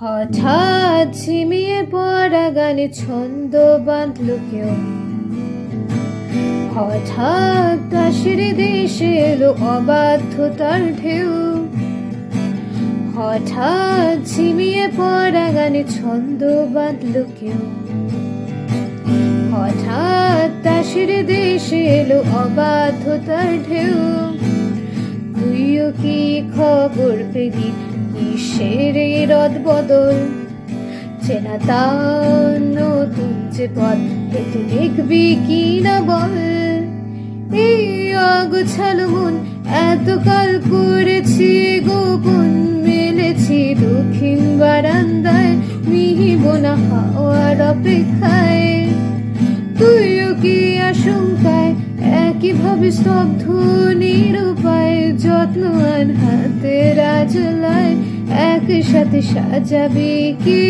হঠাৎ ঝিমিয়ে পড়া গানে ছন্দ বাঁধল কেউ, হঠাৎ কাশের দেশে এলো অবাধ্যতার ঢেউ। হঠাৎ ঝিমিয়ে পড়া গানে ছন্দ বাঁধল কেউ, হঠাৎ কাশের দেশে এলো অবাধ্যতার ঢেউ। তুইও কি খবর পেলি কিসের এই রদ বদল? চেনা তার নতুন যে পথ হেঁটে দেখবি কি না বল। এই অগোছালো মন এতকাল করেছি গোপন, মেলেছি দক্ষিণ বারান্দায় মিহিব না হাওয়ার অপেক্ষায়। তুইও কি আশঙ্কায় একইভাবে স্তব্ধ নিরুপায়, যত্নবান হাতের আজলায় একসাথে সাজাবি কি